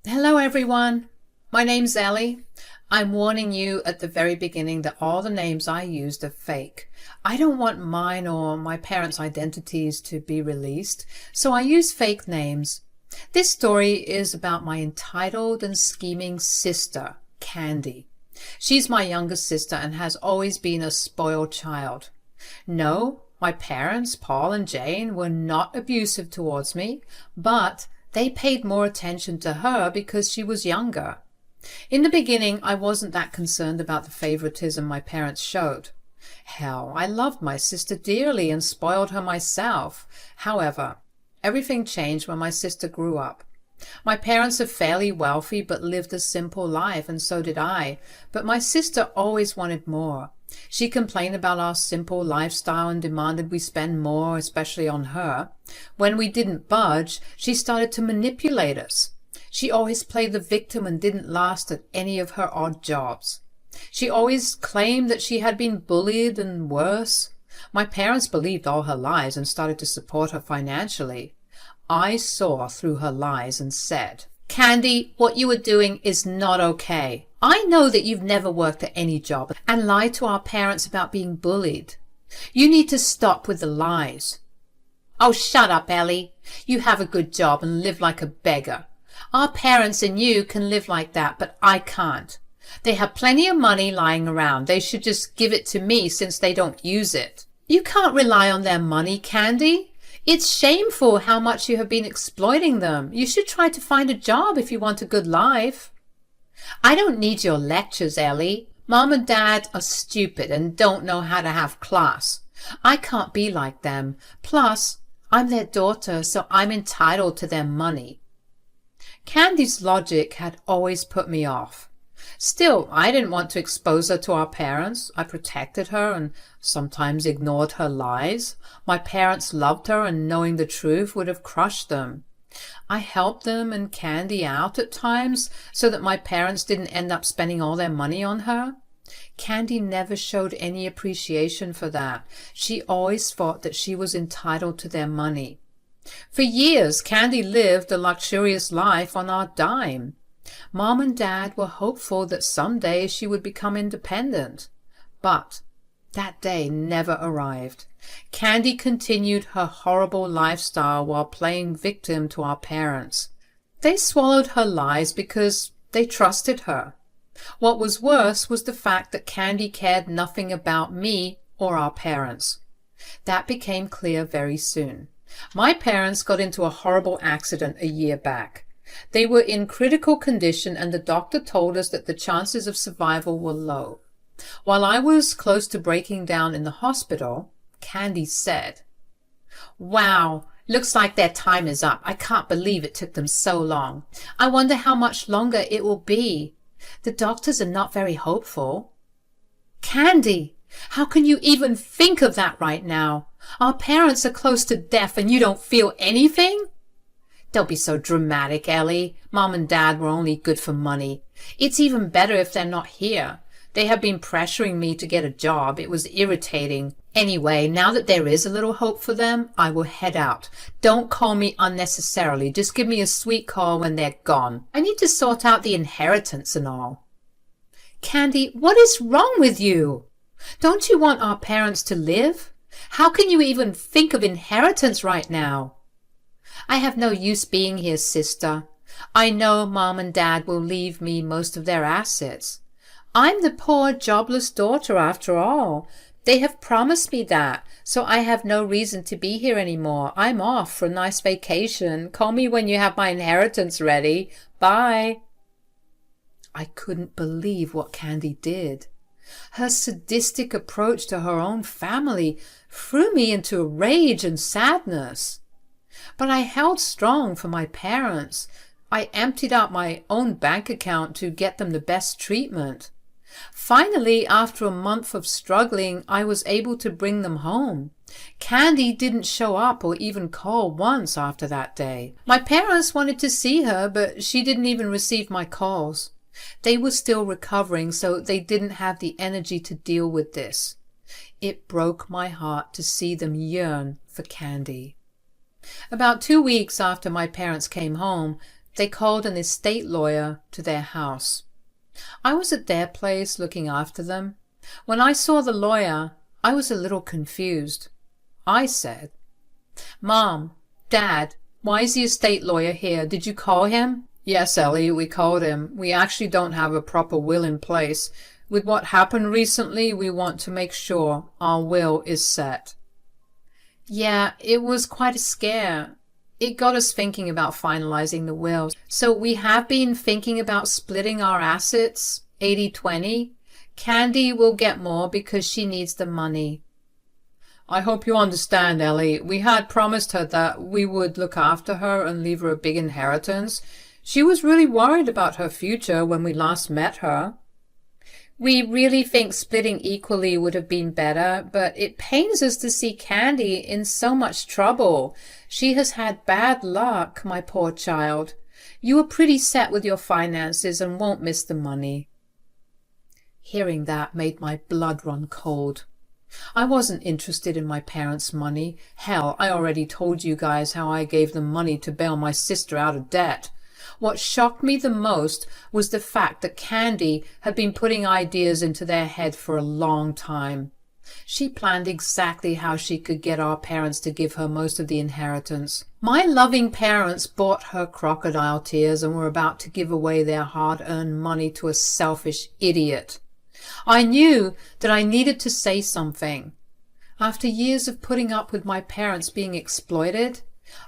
Hello everyone, my name's Ellie. I'm warning you at the very beginning that all the names I used are fake. I don't want mine or my parents' identities to be released, so I use fake names. This story is about my entitled and scheming sister, Candy. She's my younger sister and has always been a spoiled child. No, my parents, Paul and Jane, were not abusive towards me, but they paid more attention to her because she was younger. In the beginning, I wasn't that concerned about the favoritism my parents showed. Hell, I loved my sister dearly and spoiled her myself. However, everything changed when my sister grew up. My parents are fairly wealthy but lived a simple life, and so did I, but my sister always wanted more. She complained about our simple lifestyle and demanded we spend more, especially on her. When we didn't budge, she started to manipulate us. She always played the victim and didn't last at any of her odd jobs. She always claimed that she had been bullied and worse. My parents believed all her lies and started to support her financially. I saw through her lies and said, "Candy, what you are doing is not okay. I know that you've never worked at any job and lied to our parents about being bullied. You need to stop with the lies." "Oh, shut up, Ellie. You have a good job and live like a beggar. Our parents and you can live like that, but I can't. They have plenty of money lying around. They should just give it to me since they don't use it." "You can't rely on their money, Candy. It's shameful how much you have been exploiting them. You should try to find a job if you want a good life." "I don't need your lectures, Ellie. Mom and Dad are stupid and don't know how to have class. I can't be like them. Plus, I'm their daughter, so I'm entitled to their money." Candy's logic had always put me off. Still, I didn't want to expose her to our parents. I protected her and sometimes ignored her lies. My parents loved her, and knowing the truth would have crushed them. I helped them and Candy out at times so that my parents didn't end up spending all their money on her. Candy never showed any appreciation for that. She always thought that she was entitled to their money. For years, Candy lived a luxurious life on our dime. Mom and Dad were hopeful that someday she would become independent. But that day never arrived. Candy continued her horrible lifestyle while playing victim to our parents. They swallowed her lies because they trusted her. What was worse was the fact that Candy cared nothing about me or our parents. That became clear very soon. My parents got into a horrible accident a year back. They were in critical condition, and the doctor told us that the chances of survival were low. While I was close to breaking down in the hospital, Candy said, "Wow, looks like their time is up. I can't believe it took them so long. I wonder how much longer it will be. The doctors are not very hopeful." "Candy, how can you even think of that right now? Our parents are close to death and you don't feel anything?" "Don't be so dramatic, Ellie. Mom and Dad were only good for money. It's even better if they're not here. They have been pressuring me to get a job. It was irritating. Anyway, now that there is a little hope for them, I will head out. Don't call me unnecessarily. Just give me a sweet call when they're gone. I need to sort out the inheritance and all." "Candy, what is wrong with you? Don't you want our parents to live? How can you even think of inheritance right now?" "I have no use being here, sister. I know Mom and Dad will leave me most of their assets. I'm the poor, jobless daughter after all. They have promised me that, so I have no reason to be here anymore. I'm off for a nice vacation. Call me when you have my inheritance ready. Bye." I couldn't believe what Candy did. Her sadistic approach to her own family threw me into rage and sadness. But I held strong for my parents. I emptied out my own bank account to get them the best treatment. Finally, after a month of struggling, I was able to bring them home. Candy didn't show up or even call once after that day. My parents wanted to see her, but she didn't even receive my calls. They were still recovering, so they didn't have the energy to deal with this. It broke my heart to see them yearn for Candy. About 2 weeks after my parents came home, They called an estate lawyer to their house. I was at their place looking after them. When I saw the lawyer, I was a little confused. I said, "Mom, Dad, why is the estate lawyer here? Did you call him?" "Yes, Ellie, we called him. We actually don't have a proper will in place. With what happened recently, we want to make sure our will is set." Yeah, it was quite a scare. It got us thinking about finalizing the will. So we have been thinking about splitting our assets, 80-20. Candy will get more because she needs the money. I hope you understand, Ellie. We had promised her that we would look after her and leave her a big inheritance. She was really worried about her future when we last met her. We really think splitting equally would have been better, but it pains us to see Candy in so much trouble. She has had bad luck, my poor child. You are pretty set with your finances and won't miss the money. Hearing that made my blood run cold. I wasn't interested in my parents' money. Hell, I already told you guys how I gave them money to bail my sister out of debt. What shocked me the most was the fact that Candy had been putting ideas into their head for a long time. She planned exactly how she could get our parents to give her most of the inheritance. My loving parents bought her crocodile tears and were about to give away their hard-earned money to a selfish idiot. I knew that I needed to say something. After years of putting up with my parents being exploited,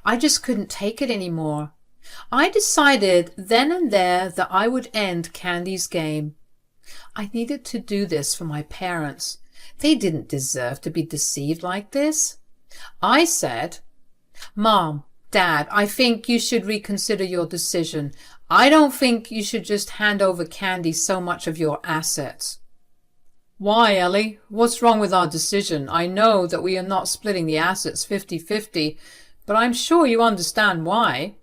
I just couldn't take it anymore. I decided then and there that I would end Candy's game. I needed to do this for my parents. They didn't deserve to be deceived like this. I said, "Mom, Dad, I think you should reconsider your decision. I don't think you should just hand over Candy so much of your assets." "Why, Ellie? What's wrong with our decision? I know that we are not splitting the assets 50-50, but I'm sure you understand why."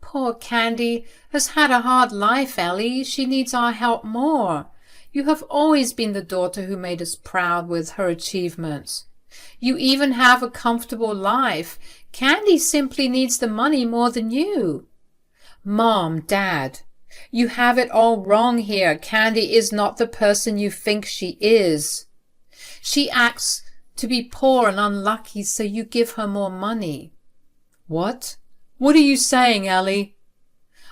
"Poor Candy has had a hard life, Ellie. She needs our help more. You have always been the daughter who made us proud with her achievements. You even have a comfortable life. Candy simply needs the money more than you." "Mom, Dad, you have it all wrong here. Candy is not the person you think she is. She acts to be poor and unlucky, so you give her more money." "What? What are you saying, Ellie?"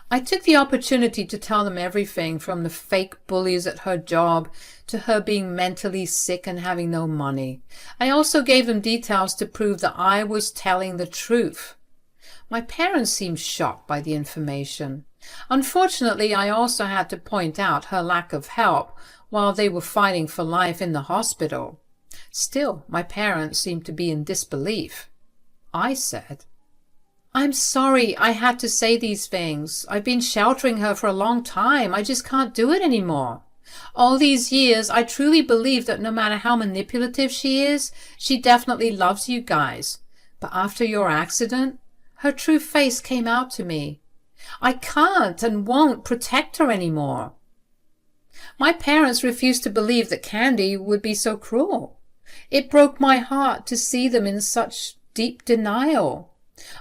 I took the opportunity to tell them everything, from the fake bullies at her job to her being mentally sick and having no money. I also gave them details to prove that I was telling the truth. My parents seemed shocked by the information. Unfortunately, I also had to point out her lack of help while they were fighting for life in the hospital. Still, my parents seemed to be in disbelief. I said, "I'm sorry I had to say these things. I've been sheltering her for a long time. I just can't do it anymore. All these years, I truly believe that no matter how manipulative she is, she definitely loves you guys. But after your accident, her true face came out to me. I can't and won't protect her anymore." My parents refused to believe that Candy would be so cruel. It broke my heart to see them in such deep denial.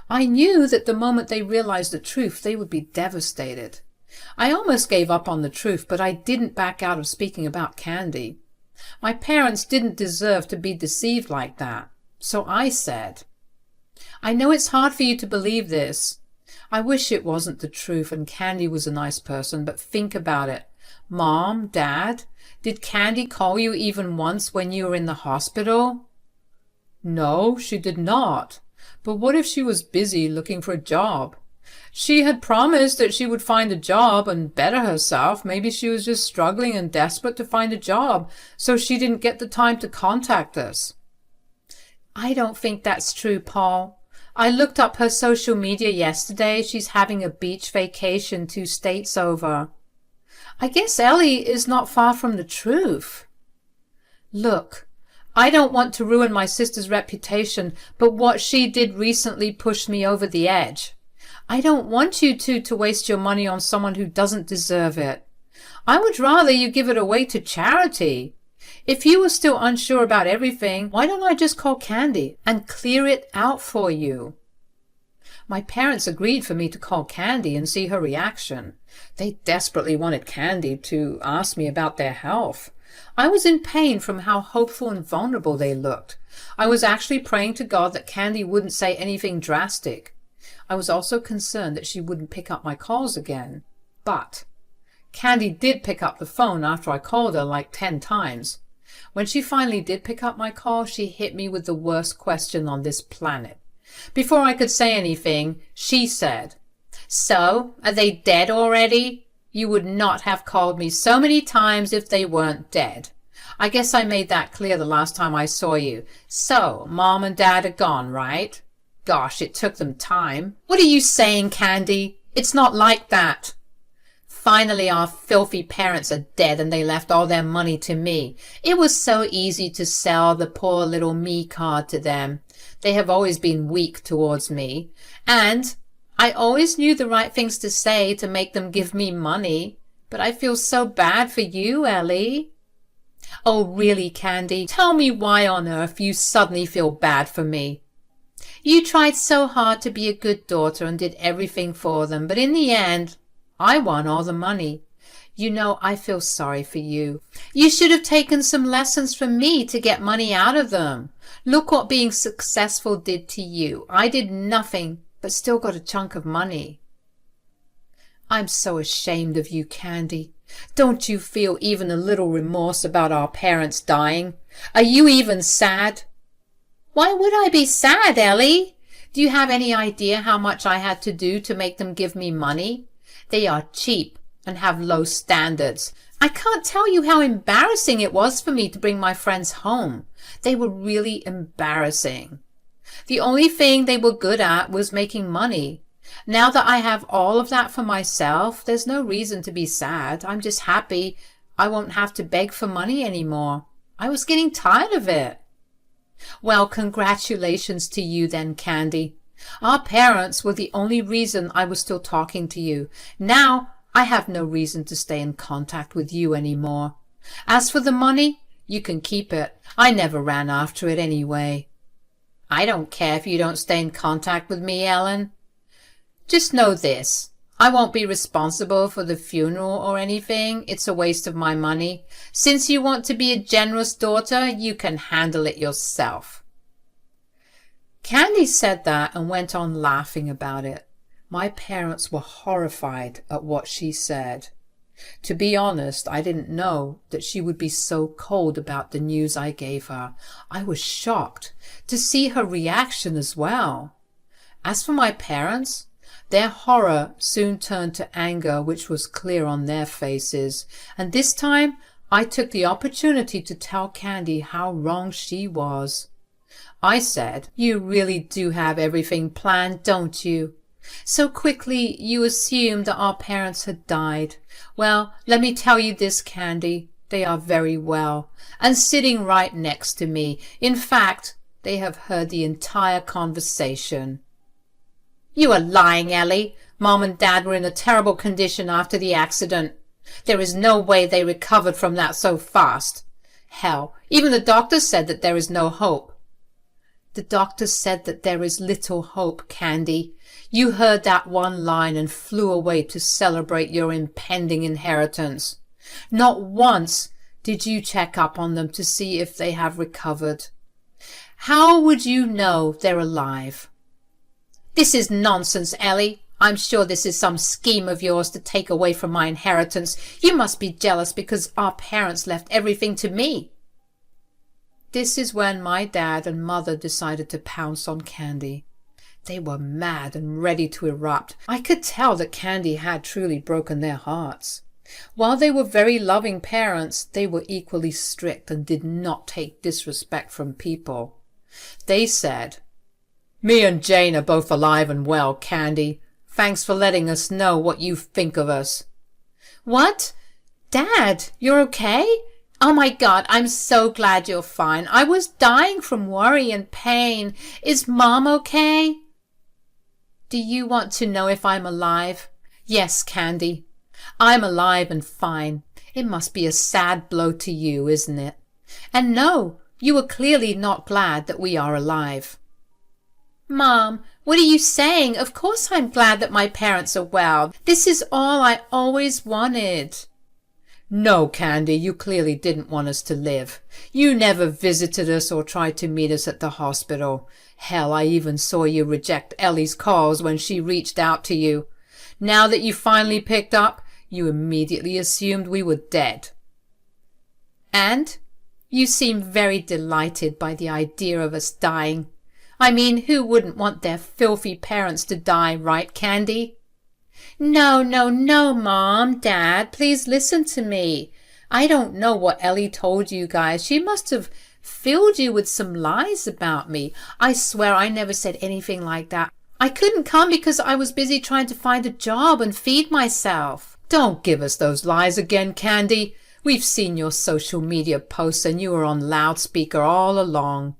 I knew that the moment they realized the truth, they would be devastated. I almost gave up on the truth, but I didn't back out of speaking about Candy. My parents didn't deserve to be deceived like that. So I said, "I know it's hard for you to believe this. I wish it wasn't the truth and Candy was a nice person, but think about it. Mom, Dad, did Candy call you even once when you were in the hospital?" "No, she did not. But what if she was busy looking for a job? She had promised that she would find a job and better herself. Maybe she was just struggling and desperate to find a job, so she didn't get the time to contact us." "I don't think that's true, Paul. I looked up her social media yesterday. She's having a beach vacation 2 states over. I guess Ellie is not far from the truth." "Look, I don't want to ruin my sister's reputation, but what she did recently pushed me over the edge. I don't want you to waste your money on someone who doesn't deserve it. I would rather you give it away to charity. If you were still unsure about everything, why don't I just call Candy and clear it out for you?" My parents agreed for me to call Candy and see her reaction. They desperately wanted Candy to ask me about their health. I was in pain from how hopeful and vulnerable they looked. I was actually praying to God that Candy wouldn't say anything drastic. I was also concerned that she wouldn't pick up my calls again. But Candy did pick up the phone after I called her like 10 times. When she finally did pick up my call, she hit me with the worst question on this planet. Before I could say anything, she said, "So, are they dead already? You would not have called me so many times if they weren't dead. I guess I made that clear the last time I saw you. So, Mom and Dad are gone, right? Gosh, it took them time. What are you saying, Candy? It's not like that. Finally, our filthy parents are dead and they left all their money to me. It was so easy to sell the poor little me card to them. They have always been weak towards me. And I always knew the right things to say to make them give me money. But I feel so bad for you, Ellie." "Oh, really, Candy? Tell me why on earth you suddenly feel bad for me." "You tried so hard to be a good daughter and did everything for them, but in the end, I won all the money. You know, I feel sorry for you. You should have taken some lessons from me to get money out of them. Look what being successful did to you. I did nothing, but still got a chunk of money." "I'm so ashamed of you, Candy. Don't you feel even a little remorse about our parents dying? Are you even sad?" "Why would I be sad, Ellie? Do you have any idea how much I had to do to make them give me money? They are cheap and have low standards. I can't tell you how embarrassing it was for me to bring my friends home. They were really embarrassing. The only thing they were good at was making money. Now that I have all of that for myself, there's no reason to be sad. I'm just happy I won't have to beg for money anymore. I was getting tired of it." "Well, congratulations to you then, Candy. Our parents were the only reason I was still talking to you. Now I have no reason to stay in contact with you anymore. As for the money, you can keep it. I never ran after it anyway." "I don't care if you don't stay in contact with me, Ellen. Just know this. I won't be responsible for the funeral or anything. It's a waste of my money. Since you want to be a generous daughter, you can handle it yourself." Candy said that and went on laughing about it. My parents were horrified at what she said. To be honest, I didn't know that she would be so cold about the news I gave her. I was shocked to see her reaction as well. As for my parents, their horror soon turned to anger, which was clear on their faces, and this time I took the opportunity to tell Candy how wrong she was. I said, "You really do have everything planned, don't you? So quickly you assumed that our parents had died. Well, let me tell you this, Candy. They are very well, and sitting right next to me. In fact, they have heard the entire conversation." "You are lying, Ellie. Mom and Dad were in a terrible condition after the accident. There is no way they recovered from that so fast. Hell, even the doctor said that there is no hope." "The doctor said that there is little hope, Candy. You heard that one line and flew away to celebrate your impending inheritance. Not once did you check up on them to see if they have recovered. How would you know they're alive?" "This is nonsense, Ellie. I'm sure this is some scheme of yours to take away from my inheritance. You must be jealous because our parents left everything to me." This is when my dad and mother decided to pounce on Candy. They were mad and ready to erupt. I could tell that Candy had truly broken their hearts. While they were very loving parents, they were equally strict and did not take disrespect from people. They said, "Me and Jane are both alive and well, Candy. Thanks for letting us know what you think of us." "What? Dad, you're okay? Oh my God, I'm so glad you're fine. I was dying from worry and pain. Is Mom okay?" "Do you want to know if I'm alive?" "Yes, Candy. I'm alive and fine. It must be a sad blow to you, isn't it? And no, you are clearly not glad that we are alive." "Mom, What are you saying? Of course I'm glad that my parents are well. This is all I always wanted. No, Candy, you clearly didn't want us to live. You never visited us or tried to meet us at the hospital. Hell, I even saw you reject Ellie's calls when she reached out to you. Now that you finally picked up, you immediately assumed we were dead. And you seem very delighted by the idea of us dying. I mean, who wouldn't want their filthy parents to die, right, Candy? No, no, no, Mom, Dad, please listen to me. I don't know what Ellie told you guys. She must have filled you with some lies about me. I swear I never said anything like that. I couldn't come because I was busy trying to find a job and feed myself. Don't give us those lies again, Candy. We've seen your social media posts and you were on loudspeaker all along.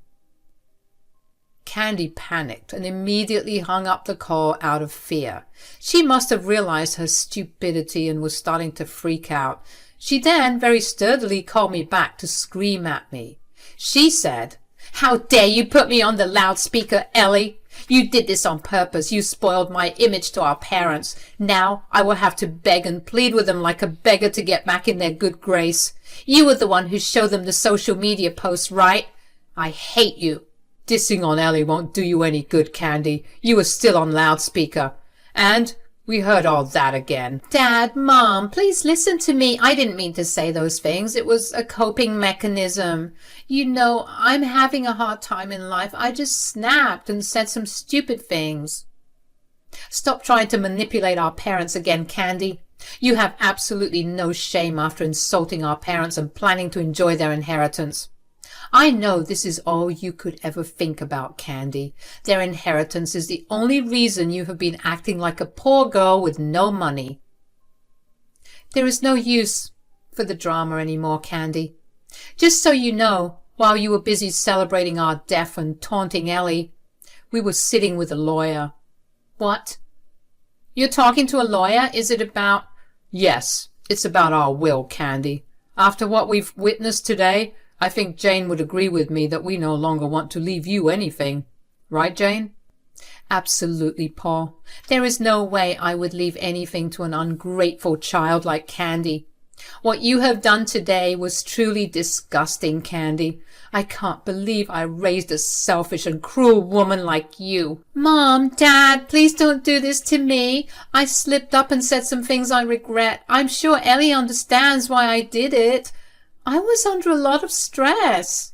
Candy panicked and immediately hung up the call out of fear. She must have realized her stupidity and was starting to freak out. She then very sturdily called me back to scream at me. She said, "How dare you put me on the loudspeaker, Ellie? You did this on purpose. You spoiled my image to our parents. Now I will have to beg and plead with them like a beggar to get back in their good grace. You were the one who showed them the social media posts, right? I hate you. Dissing on Ellie won't do you any good, Candy. You were still on loudspeaker. And we heard all that again." Dad, Mom, please listen to me. I didn't mean to say those things. It was a coping mechanism. You know, I'm having a hard time in life. I just snapped and said some stupid things. Stop trying to manipulate our parents again, Candy. You have absolutely no shame after insulting our parents and planning to enjoy their inheritance. I know this is all you could ever think about, Candy. Their inheritance is the only reason you have been acting like a poor girl with no money. There is no use for the drama anymore, Candy. Just so you know, while you were busy celebrating our death and taunting Ellie, we were sitting with a lawyer. What? You're talking to a lawyer? Is it about... Yes, it's about our will, Candy. After what we've witnessed today, I think Jane would agree with me that we no longer want to leave you anything. Right, Jane? Absolutely, Paul. There is no way I would leave anything to an ungrateful child like Candy. What you have done today was truly disgusting, Candy. I can't believe I raised a selfish and cruel woman like you. Mom, Dad, please don't do this to me. I slipped up and said some things I regret. I'm sure Ellie understands why I did it. I was under a lot of stress.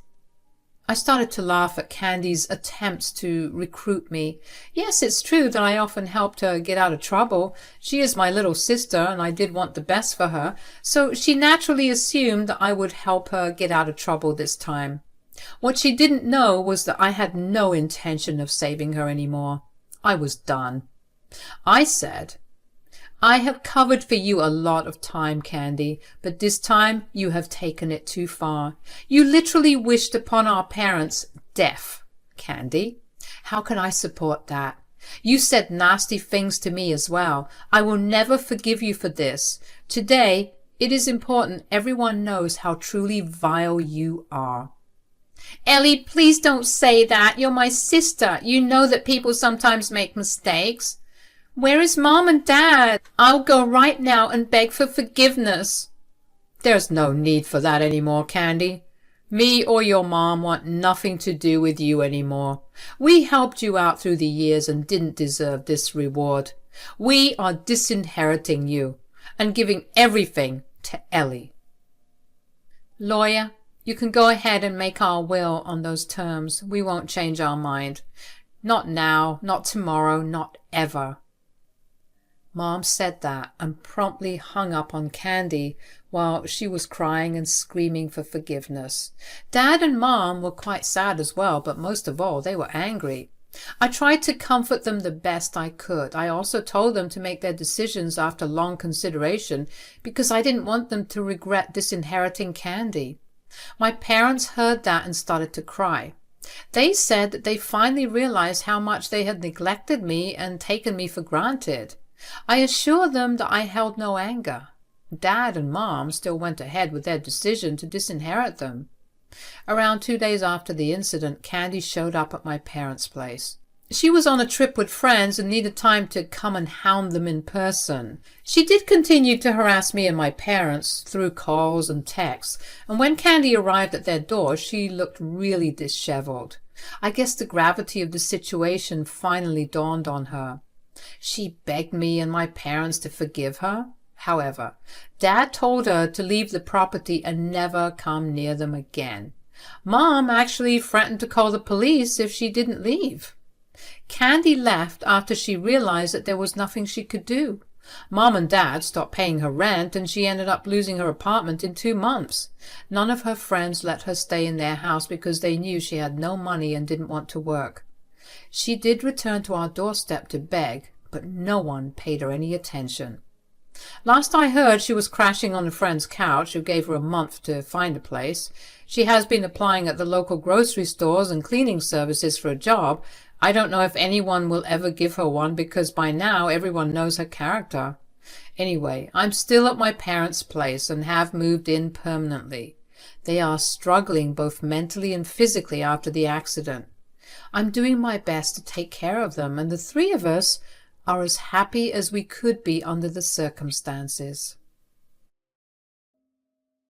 I started to laugh at Candy's attempts to recruit me. Yes, it's true that I often helped her get out of trouble. She is my little sister, and I did want the best for her, so she naturally assumed that I would help her get out of trouble this time. What she didn't know was that I had no intention of saving her anymore. I was done. I said, "I have covered for you a lot of time, Candy, but this time you have taken it too far. You literally wished upon our parents' death, Candy. How can I support that? You said nasty things to me as well. I will never forgive you for this. Today, it is important everyone knows how truly vile you are." Ellie, please don't say that. You're my sister. You know that people sometimes make mistakes. Where is Mom and Dad? I'll go right now and beg for forgiveness. There's no need for that anymore, Candy. Me or your mom want nothing to do with you anymore. We helped you out through the years and didn't deserve this reward. We are disinheriting you and giving everything to Ellie. Lawyer, you can go ahead and make our will on those terms. We won't change our mind. Not now, not tomorrow, not ever. Mom said that and promptly hung up on Candy while she was crying and screaming for forgiveness. Dad and Mom were quite sad as well, but most of all, they were angry. I tried to comfort them the best I could. I also told them to make their decisions after long consideration because I didn't want them to regret disinheriting Candy. My parents heard that and started to cry. They said that they finally realized how much they had neglected me and taken me for granted. I assured them that I held no anger. Dad and Mom still went ahead with their decision to disinherit them. Around 2 days after the incident, Candy showed up at my parents' place. She was on a trip with friends and needed time to come and hound them in person. She did continue to harass me and my parents through calls and texts, and when Candy arrived at their door, she looked really disheveled. I guess the gravity of the situation finally dawned on her. She begged me and my parents to forgive her. However, Dad told her to leave the property and never come near them again. Mom actually threatened to call the police if she didn't leave. Candy left after she realized that there was nothing she could do. Mom and Dad stopped paying her rent and she ended up losing her apartment in 2 months. None of her friends let her stay in their house because they knew she had no money and didn't want to work. She did return to our doorstep to beg, but no one paid her any attention. Last I heard, she was crashing on a friend's couch who gave her a month to find a place. She has been applying at the local grocery stores and cleaning services for a job. I don't know if anyone will ever give her one because by now everyone knows her character. Anyway, I'm still at my parents' place and have moved in permanently. They are struggling both mentally and physically after the accident. I'm doing my best to take care of them, and the three of us are as happy as we could be under the circumstances.